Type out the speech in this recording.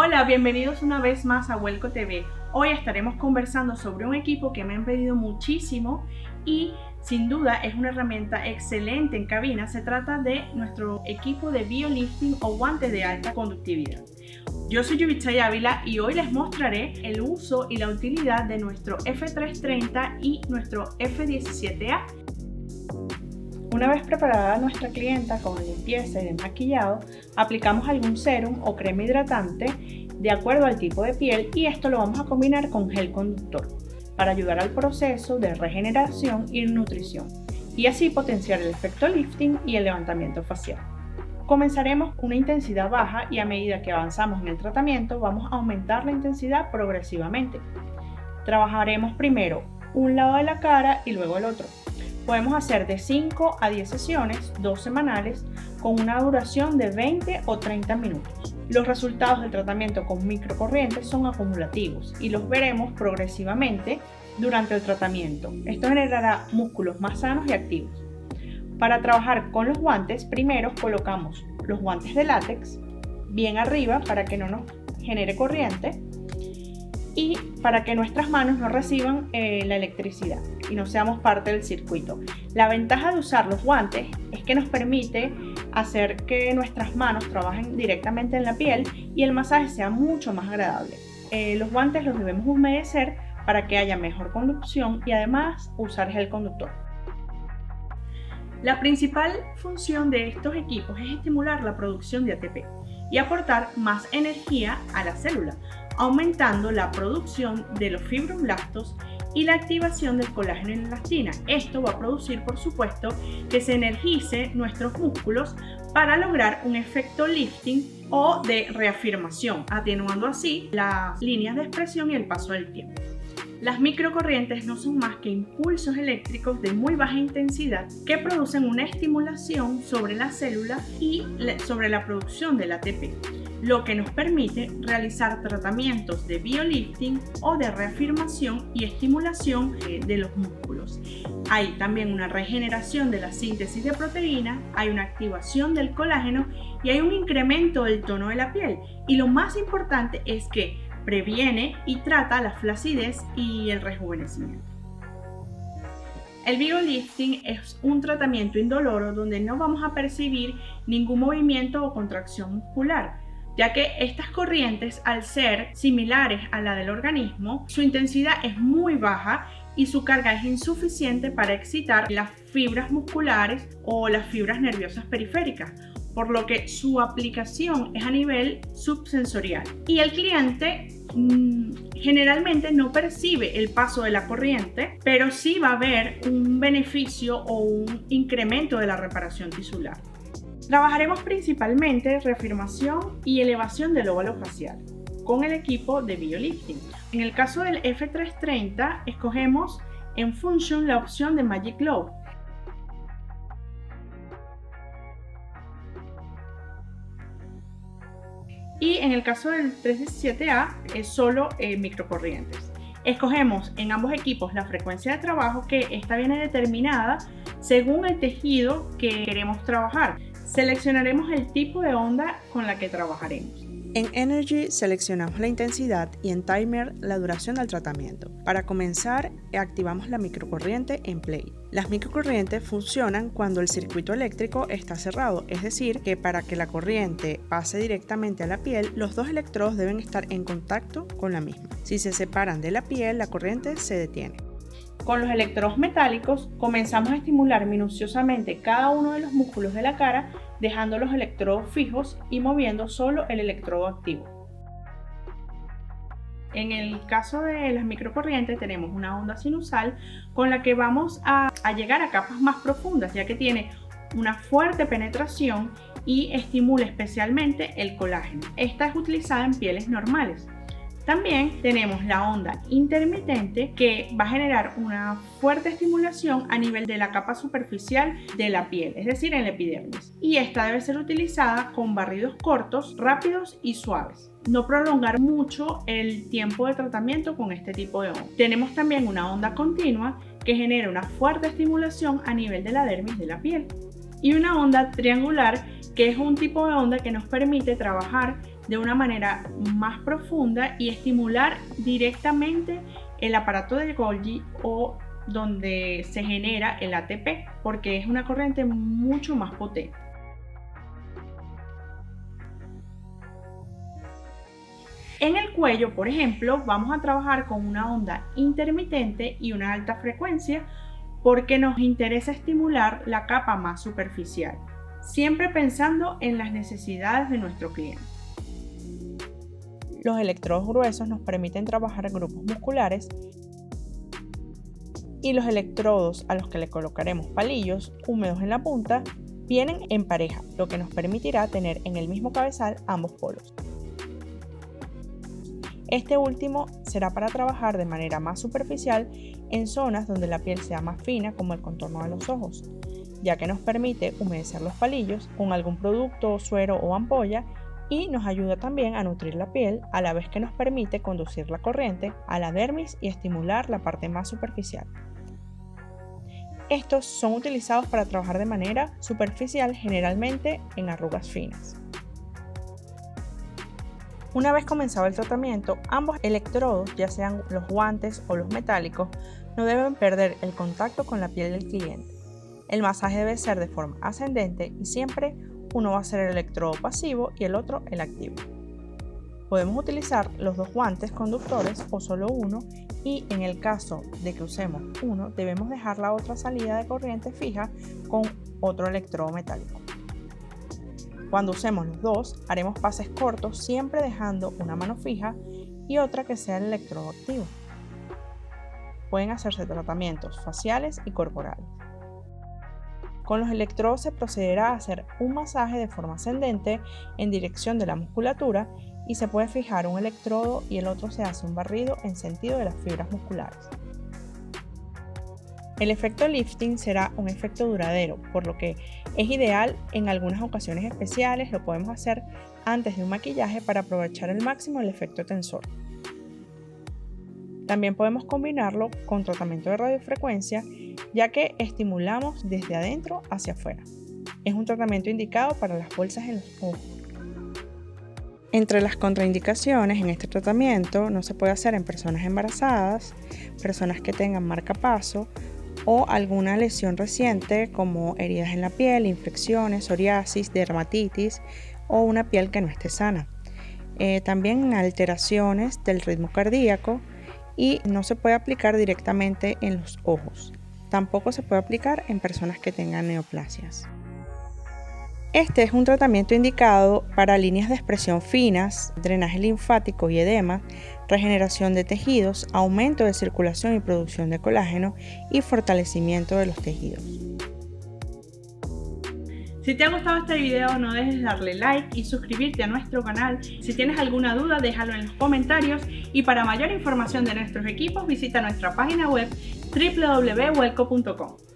Hola, bienvenidos una vez más a Welco TV. Hoy estaremos conversando sobre un equipo que me han pedido muchísimo y sin duda es una herramienta excelente en cabina. Se trata de nuestro equipo de biolifting o guantes de alta conductividad. Yo soy Yubitsa Ávila y hoy les mostraré el uso y la utilidad de nuestro F330 y nuestro F17A. Una vez preparada nuestra clienta con limpieza y desmaquillado, aplicamos algún sérum o crema hidratante de acuerdo al tipo de piel y esto lo vamos a combinar con gel conductor para ayudar al proceso de regeneración y nutrición y así potenciar el efecto lifting y el levantamiento facial. Comenzaremos con una intensidad baja y a medida que avanzamos en el tratamiento vamos a aumentar la intensidad progresivamente. Trabajaremos primero un lado de la cara y luego el otro. Podemos hacer de 5 a 10 sesiones, 2 semanales, con una duración de 20 o 30 minutos. Los resultados del tratamiento con microcorrientes son acumulativos y los veremos progresivamente durante el tratamiento. Esto generará músculos más sanos y activos. Para trabajar con los guantes, primero colocamos los guantes de látex bien arriba para que no nos genere corriente y para que nuestras manos no reciban la electricidad y no seamos parte del circuito. La ventaja de usar los guantes es que nos permite hacer que nuestras manos trabajen directamente en la piel y el masaje sea mucho más agradable. Los guantes los debemos humedecer para que haya mejor conducción y además usar gel conductor. La principal función de estos equipos es estimular la producción de ATP y aportar más energía a la célula, aumentando la producción de los fibroblastos y la activación del colágeno y la elastina. Esto va a producir, por supuesto, que se energice nuestros músculos para lograr un efecto lifting o de reafirmación, atenuando así las líneas de expresión y el paso del tiempo. Las microcorrientes no son más que impulsos eléctricos de muy baja intensidad que producen una estimulación sobre la célula y sobre la producción del ATP, lo que nos permite realizar tratamientos de biolifting o de reafirmación y estimulación de los músculos. Hay también una regeneración de la síntesis de proteínas, hay una activación del colágeno y hay un incremento del tono de la piel. Y lo más importante es que previene y trata la flacidez y el rejuvenecimiento. El biolifting es un tratamiento indoloro donde no vamos a percibir ningún movimiento o contracción muscular, ya que estas corrientes, al ser similares a la del organismo, su intensidad es muy baja y su carga es insuficiente para excitar las fibras musculares o las fibras nerviosas periféricas, por lo que su aplicación es a nivel subsensorial. Y el cliente generalmente no percibe el paso de la corriente, pero sí va a haber un beneficio o un incremento de la reparación tisular. Trabajaremos principalmente reafirmación y elevación del óvalo facial con el equipo de biolifting. En el caso del F330 escogemos en Function la opción de Magic Glow. Y en el caso del 317A es solo microcorrientes. Escogemos en ambos equipos la frecuencia de trabajo, que esta viene determinada según el tejido que queremos trabajar. Seleccionaremos el tipo de onda con la que trabajaremos. En Energy seleccionamos la intensidad y en Timer la duración del tratamiento. Para comenzar, activamos la microcorriente en Play. Las microcorrientes funcionan cuando el circuito eléctrico está cerrado, es decir, que para que la corriente pase directamente a la piel, los dos electrodos deben estar en contacto con la misma. Si se separan de la piel, la corriente se detiene. Con los electrodos metálicos comenzamos a estimular minuciosamente cada uno de los músculos de la cara, dejando los electrodos fijos y moviendo solo el electrodo activo. En el caso de las microcorrientes tenemos una onda sinusal con la que vamos a llegar a capas más profundas, ya que tiene una fuerte penetración y estimula especialmente el colágeno. Esta es utilizada en pieles normales. También tenemos la onda intermitente, que va a generar una fuerte estimulación a nivel de la capa superficial de la piel, es decir, en la epidermis. Y esta debe ser utilizada con barridos cortos, rápidos y suaves. No prolongar mucho el tiempo de tratamiento con este tipo de onda. Tenemos también una onda continua que genera una fuerte estimulación a nivel de la dermis de la piel. Y una onda triangular, que es un tipo de onda que nos permite trabajar de una manera más profunda y estimular directamente el aparato de Golgi o donde se genera el ATP, porque es una corriente mucho más potente. En el cuello, por ejemplo, vamos a trabajar con una onda intermitente y una alta frecuencia porque nos interesa estimular la capa más superficial, siempre pensando en las necesidades de nuestro cliente. Los electrodos gruesos nos permiten trabajar grupos musculares y los electrodos a los que le colocaremos palillos húmedos en la punta vienen en pareja, lo que nos permitirá tener en el mismo cabezal ambos polos. Este último será para trabajar de manera más superficial en zonas donde la piel sea más fina, como el contorno de los ojos, ya que nos permite humedecer los palillos con algún producto, suero o ampolla y nos ayuda también a nutrir la piel a la vez que nos permite conducir la corriente a la dermis y estimular la parte más superficial. Estos son utilizados para trabajar de manera superficial, generalmente en arrugas finas. Una vez comenzado el tratamiento, ambos electrodos, ya sean los guantes o los metálicos, no deben perder el contacto con la piel del cliente. El masaje debe ser de forma ascendente y siempre uno va a ser el electrodo pasivo y el otro el activo. Podemos utilizar los dos guantes conductores o solo uno, y en el caso de que usemos uno, debemos dejar la otra salida de corriente fija con otro electrodo metálico. Cuando usemos los dos, haremos pases cortos, siempre dejando una mano fija y otra que sea el electrodo activo. Pueden hacerse tratamientos faciales y corporales. Con los electrodos se procederá a hacer un masaje de forma ascendente en dirección de la musculatura y se puede fijar un electrodo y el otro se hace un barrido en sentido de las fibras musculares. El efecto lifting será un efecto duradero, por lo que es ideal en algunas ocasiones especiales. Lo podemos hacer antes de un maquillaje para aprovechar al máximo el efecto tensor. También podemos combinarlo con tratamiento de radiofrecuencia, ya que estimulamos desde adentro hacia afuera. Es un tratamiento indicado para las bolsas en los ojos. Entre las contraindicaciones en este tratamiento no se puede hacer en personas embarazadas, personas que tengan marcapaso o alguna lesión reciente como heridas en la piel, infecciones, psoriasis, dermatitis o una piel que no esté sana. También alteraciones del ritmo cardíaco, y no se puede aplicar directamente en los ojos. Tampoco se puede aplicar en personas que tengan neoplasias. Este es un tratamiento indicado para líneas de expresión finas, drenaje linfático y edema, regeneración de tejidos, aumento de circulación y producción de colágeno y fortalecimiento de los tejidos. Si te ha gustado este video, no dejes de darle like y suscribirte a nuestro canal. Si tienes alguna duda, déjalo en los comentarios, y para mayor información de nuestros equipos visita nuestra página web www.welco.com.